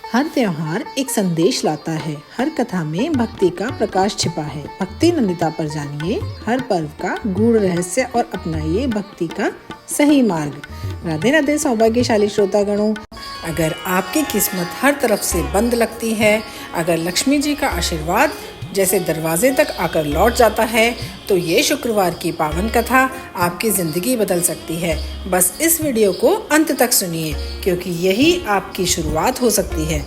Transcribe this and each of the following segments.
हर त्योहार एक संदेश लाता है। हर कथा में भक्ति का प्रकाश छिपा है। भक्ति नंदिता पर जानिए हर पर्व का गूढ़ रहस्य और अपनाइए भक्ति का सही मार्ग। राधे राधे सौभाग्यशाली श्रोतागणों, अगर आपकी किस्मत हर तरफ से बंद लगती है, अगर लक्ष्मी जी का आशीर्वाद जैसे दरवाजे तक आकर लौट जाता है, तो ये शुक्रवार की पावन कथा आपकी ज़िंदगी बदल सकती है। बस इस वीडियो को अंत तक सुनिए, क्योंकि यही आपकी शुरुआत हो सकती है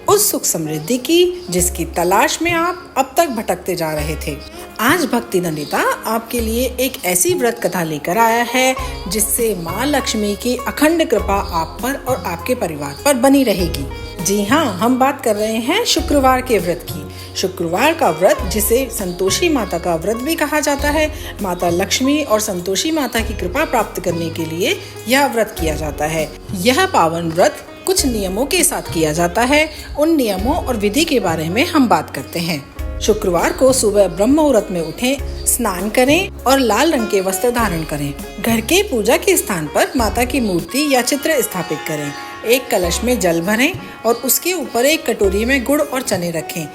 उस सुख समृद्धि की जिसकी तलाश में आप अब तक भटकते जा रहे थे। आज भक्ति नंदिता आपके लिए एक ऐसी व्रत कथा लेकर आया है जिससे माँ लक्ष्मी की अखंड कृपा आप पर और आपके परिवार पर बनी रहेगी। जी हाँ, हम बात कर रहे हैं शुक्रवार के व्रत की। शुक्रवार का व्रत, जिसे संतोषी माता का व्रत भी कहा जाता है, माता लक्ष्मी और संतोषी माता की कृपा प्राप्त करने के लिए यह व्रत किया जाता है। यह पावन व्रत कुछ नियमों के साथ किया जाता है। उन नियमों और विधि के बारे में हम बात करते हैं। शुक्रवार को सुबह ब्रह्म मुहूर्त में उठें, स्नान करें और लाल रंग के वस्त्र धारण करें। घर के पूजा के स्थान पर माता की मूर्ति या चित्र स्थापित करें। एक कलश में जल भरें और उसके ऊपर एक कटोरी में गुड़ और चने रखें।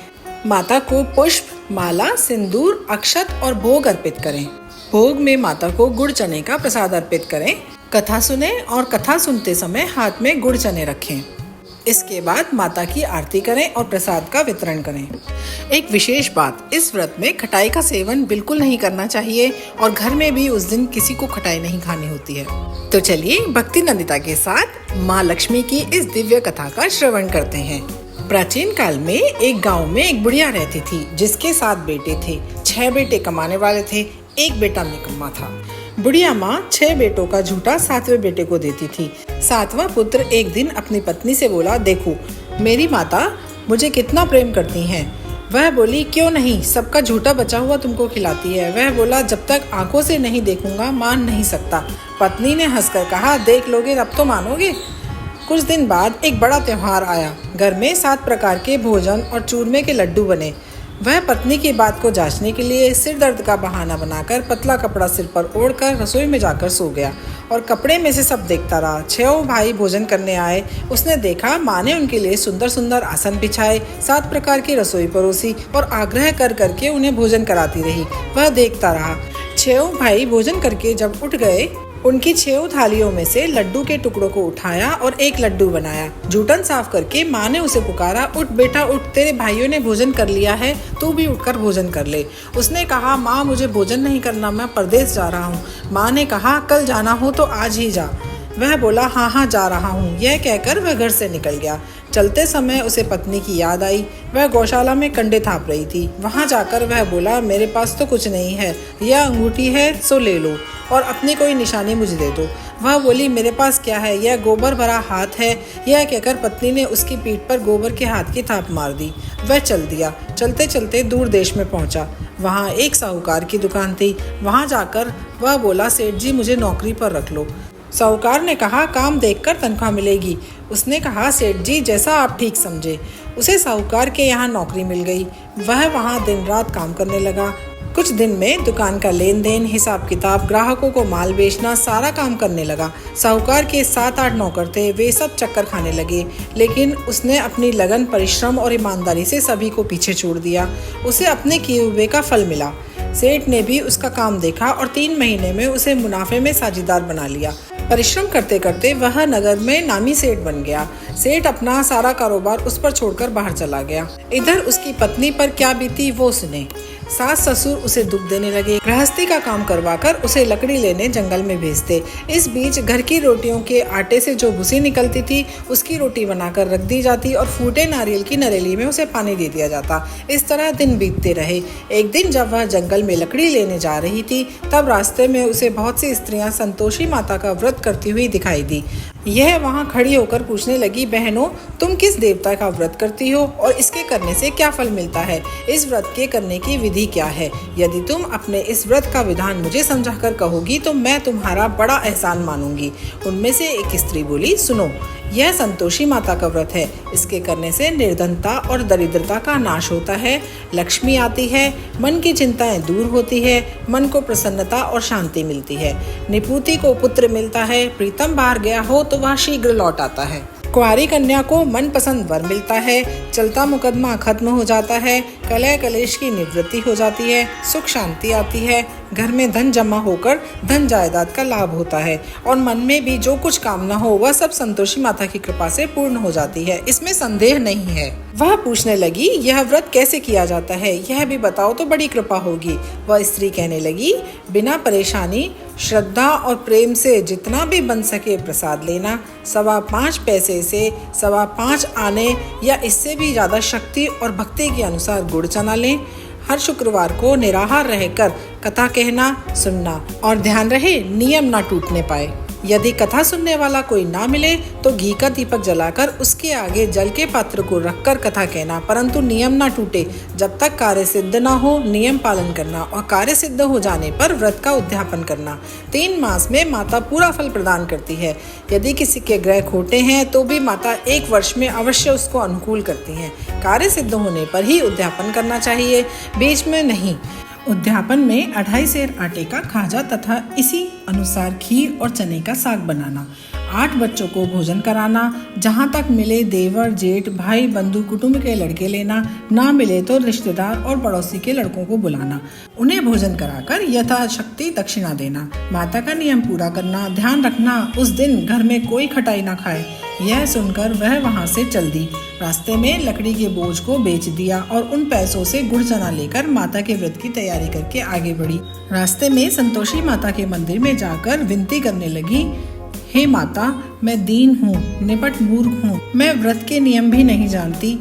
माता को पुष्प, माला, सिंदूर, अक्षत और भोग अर्पित करें। भोग में माता को गुड़ चने का प्रसाद अर्पित करें। कथा सुने और कथा सुनते समय हाथ में गुड़ चने रखें। इसके बाद माता की आरती करें और प्रसाद का वितरण करें। एक विशेष बात, इस व्रत में खटाई का सेवन बिल्कुल नहीं करना चाहिए और घर में भी उस दिन किसी को खटाई नहीं खानी होती है। तो चलिए भक्ति नंदिता के साथ माँ लक्ष्मी की इस दिव्य कथा का श्रवण करते हैं। प्राचीन काल में एक गांव में एक बुढ़िया रहती थी जिसके 7 बेटे थे। 6 बेटे कमाने वाले थे, एक बेटा निकम्मा था। बुढ़िया माँ 6 बेटों का झूठा 7वें बेटे को देती थी। 7वां पुत्र एक दिन अपनी पत्नी से बोला, देखो मेरी माता मुझे कितना प्रेम करती हैं। वह बोली, क्यों नहीं, सबका झूठा बचा हुआ तुमको खिलाती है। वह बोला, जब तक आंखों से नहीं देखूंगा मान नहीं सकता। पत्नी ने हंसकर कहा, देख लोगे तब तो मानोगे। कुछ दिन बाद एक बड़ा त्योहार आया। घर में 7 प्रकार के भोजन और चूरमे के लड्डू बने। वह पत्नी की बात को जांचने के लिए सिर दर्द का बहाना बनाकर पतला कपड़ा सिर पर ओढ़कर रसोई में जाकर सो गया और कपड़े में से सब देखता रहा। 6 भाई भोजन करने आए। उसने देखा माँ ने उनके लिए सुंदर सुंदर आसन बिछाए, 7 प्रकार की रसोई परोसी और आग्रह कर करके उन्हें भोजन कराती रही। वह देखता रहा। 6 भाई भोजन करके जब उठ गए, उनकी 6 थालियों में से लड्डू के टुकड़ों को उठाया और एक लड्डू बनाया। जूठन साफ करके माँ ने उसे पुकारा, उठ बेटा उठ, तेरे भाइयों ने भोजन कर लिया है, तू भी उठकर भोजन कर ले। उसने कहा, माँ मुझे भोजन नहीं करना, मैं परदेश जा रहा हूँ। माँ ने कहा, कल जाना हो तो आज ही जा। वह बोला, हाँ हाँ जा रहा हूँ। यह कहकर वह घर से निकल गया। चलते समय उसे पत्नी की याद आई। वह गौशाला में कंडे थाप रही थी। वहाँ जाकर वह बोला, मेरे पास तो कुछ नहीं है, यह अंगूठी है सो ले लो और अपनी कोई निशानी मुझे दे दो। वह बोली, मेरे पास क्या है, यह गोबर भरा हाथ है। यह कहकर पत्नी ने उसकी पीठ पर गोबर के हाथ की थाप मार दी। वह चल दिया। चलते चलते दूर देश में पहुंचा। वहाँ एक साहूकार की दुकान थी। वहाँ जाकर वह बोला, सेठ जी मुझे नौकरी पर रख लो। साहूकार ने कहा, काम देखकर तनख्वाह मिलेगी। उसने कहा, सेठ जी जैसा आप ठीक समझे। उसे साहूकार के यहाँ नौकरी मिल गई। वह वहाँ दिन रात काम करने लगा। कुछ दिन में दुकान का लेन देन, हिसाब किताब, ग्राहकों को माल बेचना, सारा काम करने लगा। साहूकार के 7-8 नौकर थे, वे सब चक्कर खाने लगे, लेकिन उसने अपनी लगन, परिश्रम और ईमानदारी से सभी को पीछे छोड़ दिया। उसे अपने किए हुए का फल मिला। सेठ ने भी उसका काम देखा और 3 महीने में उसे मुनाफे में साझेदार बना लिया। परिश्रम करते करते वह नगर में नामी सेठ बन गया। सेठ अपना सारा कारोबार उस पर छोड़कर बाहर चला गया। इधर उसकी पत्नी पर क्या बीती वो सुने। सास ससुर उसे दुख देने लगे। गृहस्थी का काम करवाकर उसे लकड़ी लेने जंगल में भेजते। इस बीच घर की रोटियों के आटे से जो भूसी निकलती थी, उसकी रोटी बनाकर रख दी जाती और फूटे नारियल की नरेली में उसे पानी दे दिया जाता। इस तरह दिन बीतते रहे। एक दिन जब वह जंगल में लकड़ी लेने जा रही थी, तब रास्ते में उसे बहुत सी स्त्रियां संतोषी माता का व्रत करती हुई दिखाई दी। यह वहाँ खड़ी होकर पूछने लगी, बहनों तुम किस देवता का व्रत करती हो और इसके करने से क्या फल मिलता है? इस व्रत के करने की विधि क्या है? यदि तुम अपने इस व्रत का विधान मुझे समझाकर कहोगी तो मैं तुम्हारा बड़ा एहसान मानूंगी। उनमें से एक स्त्री बोली, सुनो, यह संतोषी माता का व्रत है। इसके करने से निर्धनता और दरिद्रता का नाश होता है, लक्ष्मी आती है, मन की चिंताएं दूर होती है, मन को प्रसन्नता और शांति मिलती है, निपुति को पुत्र मिलता है, प्रीतम बाहर गया हो तो वह शीघ्र लौट आता है। कुंवारी कन्या को मनपसंद वर मिलता है, चलता मुकदमा खत्म हो जाता है, कलह कलेश की निवृत्ति हो जाती है, सुख शांति आती है, घर में धन जमा होकर धन जायदाद का लाभ होता है और मन में भी जो कुछ कामना हो वह सब संतोषी माता की कृपा से पूर्ण हो जाती है, इसमें संदेह नहीं है। वह पूछने लगी, यह व्रत कैसे किया जाता है, यह भी बताओ तो बड़ी कृपा होगी। वह स्त्री कहने लगी, बिना परेशानी, श्रद्धा और प्रेम से जितना भी बन सके प्रसाद लेना, 5.25 पैसे से 5.25 आने या इससे भी ज्यादा शक्ति और भक्ति के अनुसार गुड़ चना लें। हर शुक्रवार को निराहार रहकर कथा कहना सुनना और ध्यान रहे नियम ना टूटने पाए। यदि कथा सुनने वाला कोई ना मिले तो घी का दीपक जलाकर उसके आगे जल के पात्र को रखकर कथा कहना, परंतु नियम ना टूटे। जब तक कार्य सिद्ध ना हो नियम पालन करना और कार्य सिद्ध हो जाने पर व्रत का उद्यापन करना। 3 मास में माता पूरा फल प्रदान करती है। यदि किसी के ग्रह खोटे हैं तो भी माता 1 वर्ष में अवश्य उसको अनुकूल करती हैं। कार्य सिद्ध होने पर ही उद्यापन करना चाहिए, बीच में नहीं। उद्यापन में 2.5 सेर आटे का खाजा तथा इसी अनुसार खीर और चने का साग बनाना, 8 बच्चों को भोजन कराना, जहाँ तक मिले देवर जेठ भाई बंधु कुटुंब के लड़के लेना, ना मिले तो रिश्तेदार और पड़ोसी के लड़कों को बुलाना, उन्हें भोजन कराकर यथाशक्ति दक्षिणा देना। माता का नियम पूरा करना, ध्यान रखना उस दिन घर में कोई खटाई ना खाए। यह सुनकर वह वहाँ से चल दी। रास्ते में लकड़ी के बोझ को बेच दिया और उन पैसों से गुड़ चना लेकर माता के व्रत की तैयारी करके आगे बढ़ी। रास्ते में संतोषी माता के मंदिर में जाकर विनती करने लगी, हे माता, मैं दीन हूँ, निपट मूर्ख हूँ, मैं व्रत के नियम भी नहीं जानती,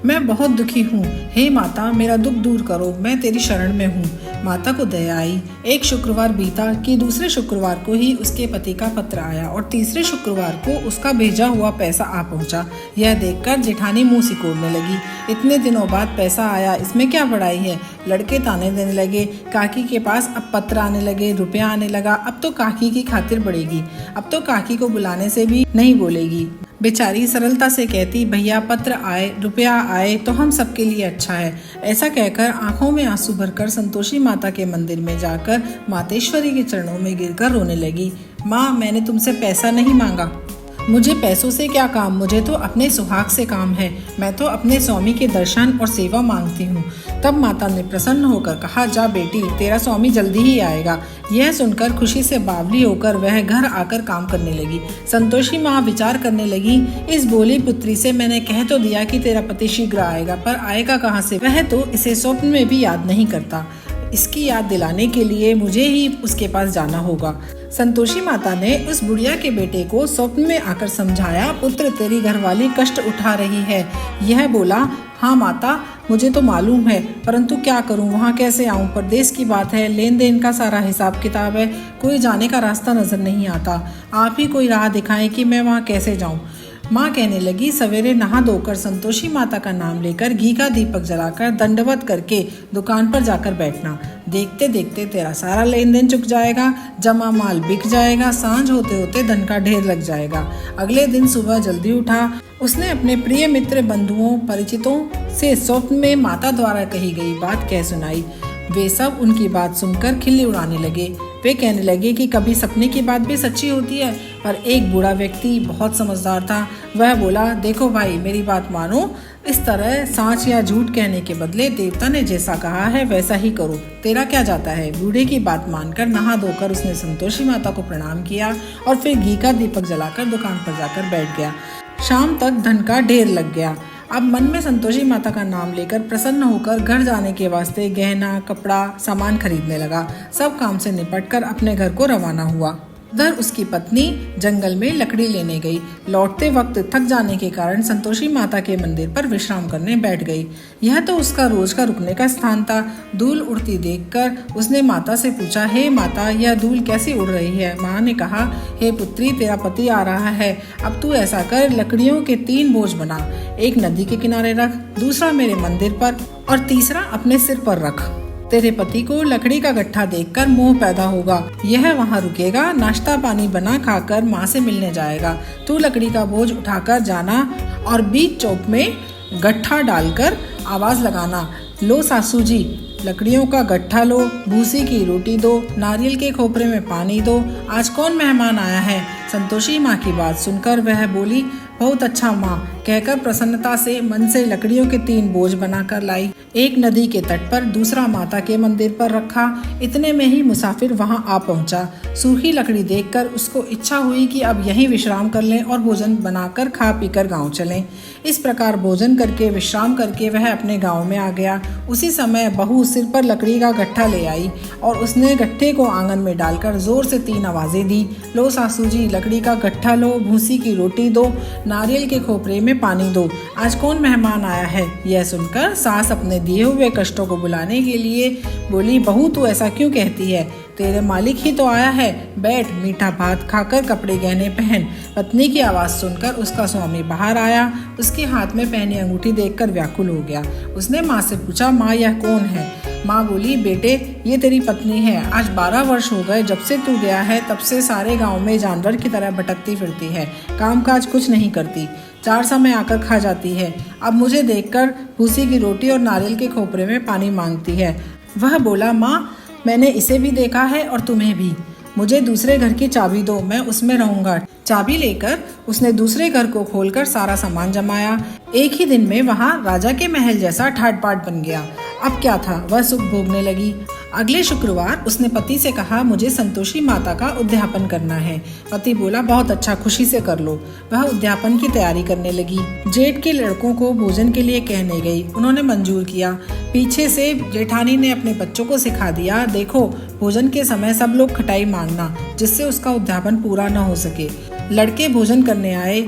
मैं बहुत दुखी हूँ। हे माता, मेरा दुख दूर करो, मैं तेरी शरण में हूँ। माता को दया आई। एक शुक्रवार बीता कि दूसरे शुक्रवार को ही उसके पति का पत्र आया और तीसरे शुक्रवार को उसका भेजा हुआ पैसा आ पहुँचा। यह देखकर जेठानी मुँह सिकोड़ने लगी। इतने दिनों बाद पैसा आया, इसमें क्या बड़ाई है। लड़के ताने देने लगे। काकी के पास अब पत्र आने लगे, रुपया आने लगा। अब तो काकी की खातिर बढ़ेगी, अब तो काकी को बुलाने से भी नहीं बोलेगी। बेचारी सरलता से कहती, भैया पत्र आए, रुपया आए तो हम सबके लिए अच्छा है। ऐसा कहकर आंखों में आंसू भरकर संतोषी माता के मंदिर में जाकर मातेश्वरी के चरणों में गिरकर रोने लगी। माँ, मैंने तुमसे पैसा नहीं मांगा, मुझे पैसों से क्या काम, मुझे तो अपने सुहाग से काम है। मैं तो अपने स्वामी के दर्शन और सेवा मांगती हूँ। तब माता ने प्रसन्न होकर कहा, जा बेटी, तेरा स्वामी जल्दी ही आएगा। यह सुनकर खुशी से बावली होकर वह घर आकर काम करने लगी। संतोषी माँ विचार करने लगी, इस भोली पुत्री से मैंने कह तो दिया कि तेरा पति शीघ्र आएगा, पर आएगा कहाँ से। वह तो इसे स्वप्न में भी याद नहीं करता। इसकी याद दिलाने के लिए मुझे ही उसके पास जाना होगा। संतोषी माता ने उस बुढ़िया के बेटे को स्वप्न में आकर समझाया, पुत्र, तेरी घरवाली कष्ट उठा रही है। यह बोला, हाँ माता, मुझे तो मालूम है, परंतु क्या करूं, वहाँ कैसे आऊं। परदेश की बात है, लेन देन का सारा हिसाब किताब है, कोई जाने का रास्ता नजर नहीं आता। आप ही कोई राह दिखाएं कि मैं वहाँ कैसे जाऊं। माँ कहने लगी, सवेरे नहा धोकर संतोषी माता का नाम लेकर घी का दीपक जलाकर दंडवत करके दुकान पर जाकर बैठना। देखते देखते तेरा सारा लेन देन चुक जाएगा, जमा माल बिक जाएगा, सांझ होते होते धन का ढेर लग जाएगा। अगले दिन सुबह जल्दी उठा। उसने अपने प्रिय मित्र, बंधुओं, परिचितों से स्वप्न में माता द्वारा कही गई बात कह सुनाई। वे सब उनकी बात सुनकर खिल्ली उड़ाने लगे। वे कहने लगे कि कभी सपने की बात भी सच्ची होती है। पर एक बूढ़ा व्यक्ति बहुत समझदार था। वह बोला, देखो भाई, मेरी बात मानो, इस तरह सांच या झूठ कहने के बदले देवता ने जैसा कहा है वैसा ही करो, तेरा क्या जाता है। बूढ़े की बात मानकर नहा धोकर उसने संतोषी माता को प्रणाम किया और फिर घी का दीपक जलाकर दुकान पर जाकर बैठ गया। शाम तक धन का ढेर लग गया। अब मन में संतोषी माता का नाम लेकर प्रसन्न होकर घर जाने के वास्ते गहना, कपड़ा, सामान खरीदने लगा। सब काम से निपटकर अपने घर को रवाना हुआ। उधर उसकी पत्नी जंगल में लकड़ी लेने गई। लौटते वक्त थक जाने के कारण संतोषी माता के मंदिर पर विश्राम करने बैठ गई। यह तो उसका रोज का रुकने का स्थान था। धूल उड़ती देखकर उसने माता से पूछा, हे माता, यह धूल कैसी उड़ रही है। माँ ने कहा, हे पुत्री, तेरा पति आ रहा है। अब तू ऐसा कर, लकड़ियों के 3 बोझ बना, एक नदी के किनारे रख, दूसरा मेरे मंदिर पर और तीसरा अपने सिर पर रख। तेरे पति को लकड़ी का गट्ठा देखकर मोह पैदा होगा। यह वहाँ रुकेगा, नाश्ता पानी बना खाकर माँ से मिलने जाएगा। तू लकड़ी का बोझ उठाकर जाना और बीच चौक में गट्ठा डालकर आवाज लगाना, लो सासू जी, लकड़ियों का गट्ठा लो, भूसी की रोटी दो, नारियल के खोपरे में पानी दो, आज कौन मेहमान आया है। संतोषी माँ की बात सुनकर वह बोली, बहुत अच्छा माँ, कहकर प्रसन्नता से मन से लकड़ियों के 3 बोझ बनाकर लाई। एक नदी के तट पर, दूसरा माता के मंदिर पर रखा। इतने में ही मुसाफिर वहां आ पहुंचा। सूखी लकड़ी देखकर उसको इच्छा हुई कि अब यहीं विश्राम कर लें और भोजन बनाकर खा पीकर गांव चलें। इस प्रकार भोजन करके विश्राम करके वह अपने गांव में आ गया। उसी समय बहू सिर पर लकड़ी का गट्ठा ले आई और उसने गट्ठे को आंगन में डालकर जोर से 3 आवाजें दी। लो सासू जी, लकड़ी का गट्ठा लो, भूसी की रोटी दो, नारियल के खोपरे में पानी दो, आज कौन मेहमान आया है। यह सुनकर सास अपने दिए हुए कष्टों को बुलाने के लिए बोली, बहू तू ऐसा क्यों कहती है, तेरे मालिक ही तो आया है, बैठ मीठा भात खाकर कपड़े गहने पहन। पत्नी की आवाज़ सुनकर उसका स्वामी बाहर आया। उसके हाथ में पहनी अंगूठी देखकर व्याकुल हो गया। उसने माँ से पूछा, माँ यह कौन है। माँ बोली, बेटे ये तेरी पत्नी है। आज 12 वर्ष हो गए जब से तू गया है, तब से सारे गांव में जानवर की तरह भटकती फिरती है, कामकाज कुछ नहीं करती, 4 समय आकर खा जाती है। अब मुझे देखकर भूसी की रोटी और नारियल के खोपरे में पानी मांगती है। वह बोला, माँ मैंने इसे भी देखा है और तुम्हें भी, मुझे दूसरे घर की चाबी दो, मैं उसमें रहूंगा। चाबी लेकर उसने दूसरे घर को खोलकर सारा सामान जमाया। एक ही दिन में वहां राजा के महल जैसा ठाट बाट बन गया। अब क्या था, वह सुख भोगने लगी। अगले शुक्रवार उसने पति से कहा, मुझे संतोषी माता का उद्यापन करना है। पति बोला, बहुत अच्छा, खुशी से कर लो। वह उद्यापन की तैयारी करने लगी। जेठ के लड़कों को भोजन के लिए कहने गई, उन्होंने मंजूर किया। पीछे से जेठानी ने अपने बच्चों को सिखा दिया, देखो भोजन के समय सब लोग खटाई मांगना, जिससे उसका उद्यापन पूरा न हो सके। लड़के भोजन करने आए,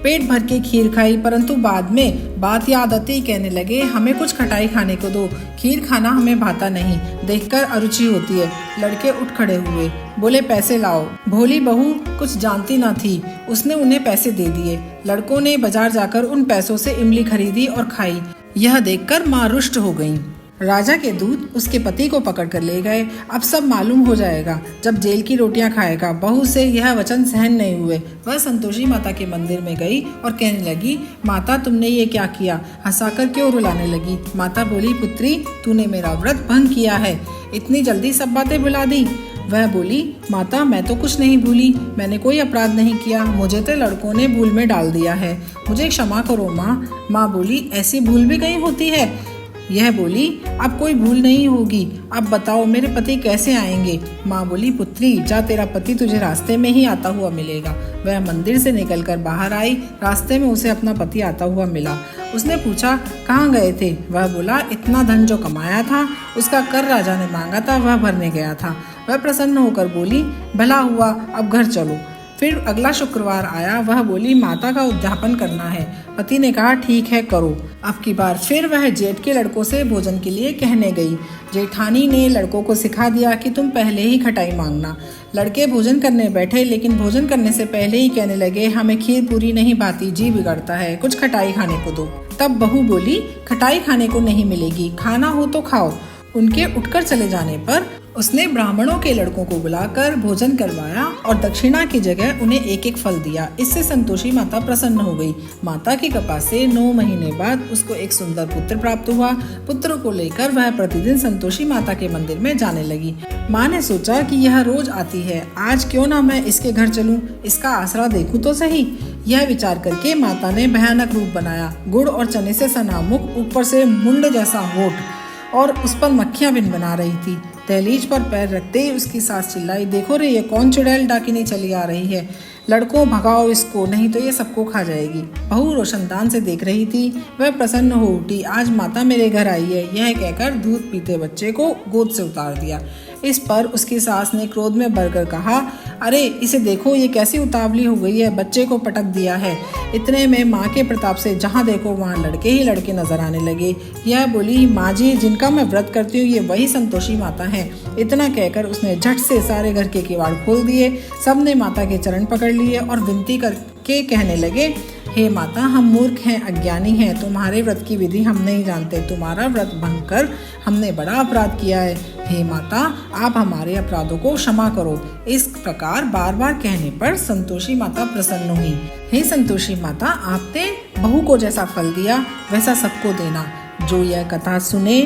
पेट भर के खीर खाई, परंतु बाद में बात याद आती कहने लगे, हमें कुछ खटाई खाने को दो, खीर खाना हमें भाता नहीं, देखकर अरुचि होती है। लड़के उठ खड़े हुए, बोले पैसे लाओ। भोली बहू कुछ जानती न थी, उसने उन्हें पैसे दे दिए। लड़कों ने बाजार जाकर उन पैसों से इमली खरीदी और खाई। यह देखकर माँ रुष्ट हो गईं। राजा के दूत उसके पति को पकड़ कर ले गए। अब सब मालूम हो जाएगा जब जेल की रोटियां खाएगा। बहू से यह वचन सहन नहीं हुए। वह संतोषी माता के मंदिर में गई और कहने लगी, माता तुमने ये क्या किया, हंसाकर क्यों रुलाने लगी। माता बोली, पुत्री तूने मेरा व्रत भंग किया है, इतनी जल्दी सब बातें भुला दी। वह बोली, माता मैं तो कुछ नहीं भूली, मैंने कोई अपराध नहीं किया, मुझे तो लड़कों ने भूल में डाल दिया है, मुझे क्षमा करो माँ। माँ बोली, ऐसी भूल भी कहीं होती है। यह बोली, अब कोई भूल नहीं होगी, अब बताओ मेरे पति कैसे आएंगे। माँ बोली, पुत्री जा, तेरा पति तुझे रास्ते में ही आता हुआ मिलेगा। वह मंदिर से निकलकर बाहर आई। रास्ते में उसे अपना पति आता हुआ मिला। उसने पूछा, कहाँ गए थे। वह बोला, इतना धन जो कमाया था उसका कर राजा ने मांगा था, वह भरने गया था। वह प्रसन्न होकर बोली, भला हुआ, अब घर चलो। फिर अगला शुक्रवार आया। वह बोली, माता का उद्यापन करना है। पति ने कहा, ठीक है करो। अब की बार फिर वह जेठ के लड़कों से भोजन के लिए कहने गई। जेठानी ने लड़कों को सिखा दिया कि तुम पहले ही खटाई मांगना। लड़के भोजन करने बैठे, लेकिन भोजन करने से पहले ही कहने लगे, हमें खीर पूरी नहीं भाती, जी बिगड़ता है, कुछ खटाई खाने को दो। तब बहू बोली, खटाई खाने को नहीं मिलेगी, खाना हो तो खाओ। उनके उठकर चले जाने पर उसने ब्राह्मणों के लड़कों को बुलाकर भोजन करवाया और दक्षिणा की जगह उन्हें एक एक फल दिया। इससे संतोषी माता प्रसन्न हो गई। माता की कृपा से 9 महीने बाद उसको एक सुंदर पुत्र प्राप्त हुआ। पुत्र को लेकर वह प्रतिदिन संतोषी माता के मंदिर में जाने लगी। माँ ने सोचा कि यह रोज आती है, आज क्यों ना मैं इसके घर चलूं, इसका आसरा देखूं तो सही। यह विचार करके माता ने भयानक रूप बनाया। गुड़ और चने से सना मुख, ऊपर से मुंड जैसा होठ और उस पर मक्खियां बिन बना रही थी। दहलीज पर पैर रखते ही उसकी सास चिल्लाई, देखो रे ये कौन चुड़ैल डाकिनी चली आ रही है, लड़कों भगाओ इसको, नहीं तो ये सबको खा जाएगी। बहू रोशनदान से देख रही थी। वह प्रसन्न हो उठी, आज माता मेरे घर आई है, यह कहकर दूध पीते बच्चे को गोद से उतार दिया। इस पर उसकी सास ने क्रोध में भरकर कहा, अरे इसे देखो ये कैसी उतावली हो गई है, बच्चे को पटक दिया है। इतने में माँ के प्रताप से जहाँ देखो वहाँ लड़के ही लड़के नजर आने लगे। यह बोली, माँ जी जिनका मैं व्रत करती हूँ ये वही संतोषी माता है। इतना कहकर उसने झट से सारे घर के किवाड़ खोल दिए। सबने माता के चरण पकड़ लिए और विनती करके कहने लगे, हे माता हम मूर्ख हैं, अज्ञानी हैं, तुम्हारे व्रत की विधि हम नहीं जानते, तुम्हारा व्रत भंग कर हमने बड़ा अपराध किया है। हे माता आप हमारे अपराधों को क्षमा करो। इस प्रकार बार बार कहने पर संतोषी माता प्रसन्न हुई। हे संतोषी माता आपने बहू को जैसा फल दिया वैसा सबको देना। जो यह कथा सुने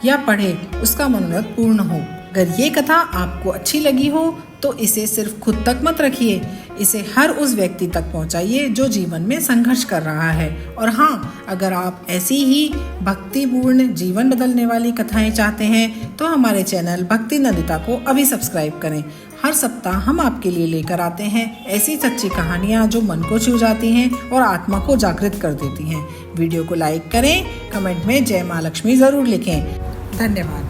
या पढ़े उसका मनोरथ पूर्ण हो। अगर ये कथा आपको अच्छी लगी हो तो इसे सिर्फ खुद तक मत रखिए, इसे हर उस व्यक्ति तक पहुंचाइए जो जीवन में संघर्ष कर रहा है। और हाँ, अगर आप ऐसी ही भक्तिपूर्ण जीवन बदलने वाली कथाएं चाहते हैं तो हमारे चैनल भक्ति नंदिता को अभी सब्सक्राइब करें। हर सप्ताह हम आपके लिए लेकर आते हैं ऐसी सच्ची कहानियाँ जो मन को छू जाती हैं और आत्मा को जागृत कर देती हैं। वीडियो को लाइक करें, कमेंट में जय माँ लक्ष्मी जरूर लिखें। धन्यवाद।